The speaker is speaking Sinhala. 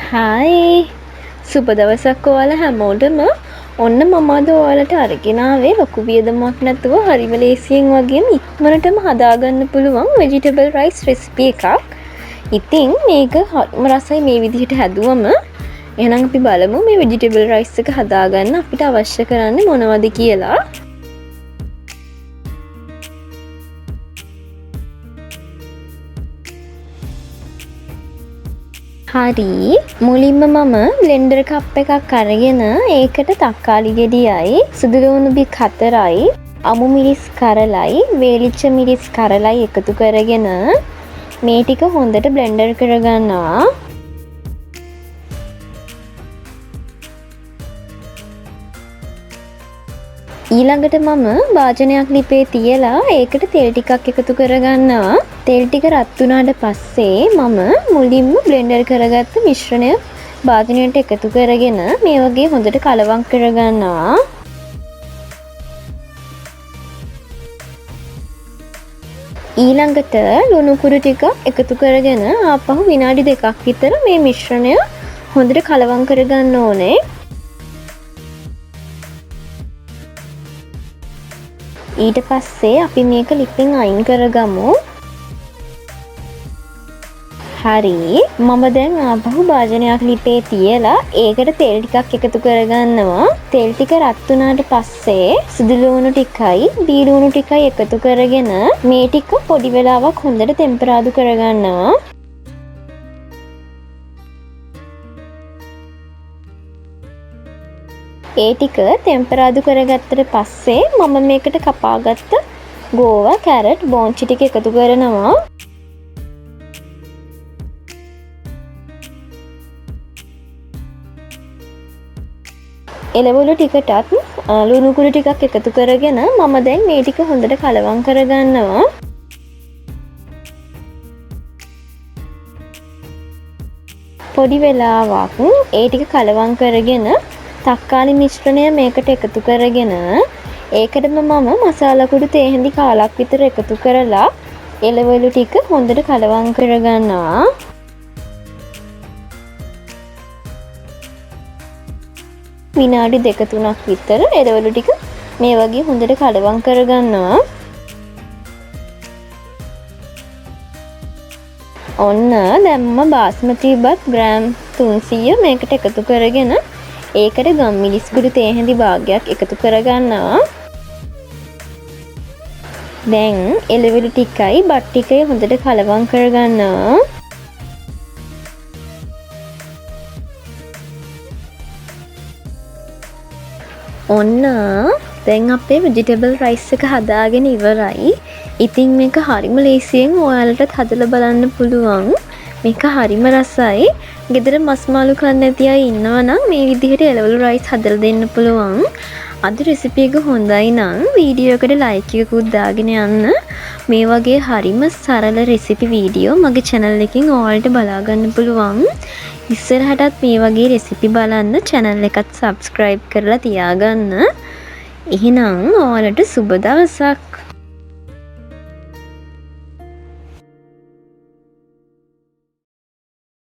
හායි සුබ දවසක් ඔයාලා හැමෝටම. ඔන්න මම අද ඔයාලට අරගෙන ආවේ ලොකු වියදමක් නැතුව හරිම ලේසියෙන් වගේම ඉක්මනටම හදාගන්න පුළුවන් vegetable rice recipe එකක්. ඉතින් මේක හරිම රසයි මේ විදිහට හැදුවම. එහෙනම් අපි බලමු මේ vegetable rice එක හදාගන්න අපිට අවශ්‍ය කරන්නේ මොනවද කියලා. හරි මුලින්ම මම බ්ලෙන්ඩර් කප් එකක් අරගෙන ඒකට තක්කාලි ගෙඩියයි සුදු ලුණු බික් 4යි අමු මිරිස් කරලයි වේලිච්ච මිරිස් කරලයි එකතු කරගෙන මේ ටික හොඳට බ්ලෙන්ඩර් කරගන්නවා. ඊළඟට මම භාජනයක් ලිපේ තියලා ඒකට තෙල් ටිකක් එකතු කරගන්නවා. තෙල් ටික රත් වුණාට පස්සේ මම මුලින්ම බ්ලෙන්ඩර් කරගත්ත මිශ්‍රණය භාජනයට එකතු කරගෙන මේ වගේ හොඳට කලවම් කරගන්නවා. ඊළඟට ලුණු කුඩු ටික එකතු කරගෙන ආපහු විනාඩි 2ක් විතර මේ මිශ්‍රණය හොඳට කලවම් කරගන්න ඕනේ. ඊට පස්සේ අපි මේක ලිපෙන් අයින් කරගමු. හරි මම දැන් ආපහු භාජනයක් ලිපේ තියලා ඒකට තෙල් ටිකක් එකතු කරගන්නවා. තෙල් ටික රත් වුණාට පස්සේ සුදු ලුණු ටිකයි බී ලුණු ටිකයි එකතු කරගෙන මේ ටික පොඩි වෙලාවක් හොඳට ටෙම්පරාදු කරගන්නවා. ඒ ටික ටෙම්පරාදු කරගත්තට පස්සේ මම මේකට කපාගත්ත ගෝවා කැරට් බෝන්චි ටික එකතු කරනවා. එළවලු ටිකටත් ලුණු කුඩු ටිකක් එකතු කරගෙන මම දැන් මේ ටික හොඳට කලවම් කරගන්නවා. පොඩි වෙලාවක් ඒ ටික කලවම් කරගෙන තක්කාලි මිශ්‍රණය මේකට එකතු කරගෙන ඒකටම මම මසාලා කුඩු තේ හැඳි කාලක් විතර එකතු කරලා එළවලු ටික හොඳට කලවම් කරගන්නවා. විනාඩි 2-3ක් විතර එළවලු ටික මේ වගේ හොඳට කලවම් කරගන්නවා. ඔන්න දැම්ම බාස්මති බත් ග්‍රෑම් 300 මේකට එකතු කරගෙන ඒකට ගම්මිරිස් කුඩු තේ හැඳි භාගයක් එකතු කරගන්නවා. දැන් එළවලු ටිකයි බත් ටිකයි හොඳට කලවම් කරගන්නවා. ඔන්න දැන් අපේ vegetable rice එක හදාගෙන ඉවරයි. ඉතින් මේක හරිම ලේසියෙන් ඔයාලටත් හදලා බලන්න පුළුවන්. මේක හරිම රසයි. ගෙදර මස් මාළු කන්න නැති අය ඉන්නවා නම් මේ විදිහට එළවලු රයිස් හදලා දෙන්න පුළුවන්. අද රෙසිපි එක හොඳයි නම් වීඩියෝ එකට ලයික් එකකුත් දාගෙන යන්න. මේ වගේ හරිම සරල රෙසිපි වීඩියෝ මගේ channel එකකින් ඔයාලට බලා ගන්න පුළුවන්. ඉස්සරහටත් මේ වගේ රෙසිපි බලන්න channel එකත් subscribe කරලා තියාගන්න. එහෙනම් ඔයාලට සුබ දවසක්.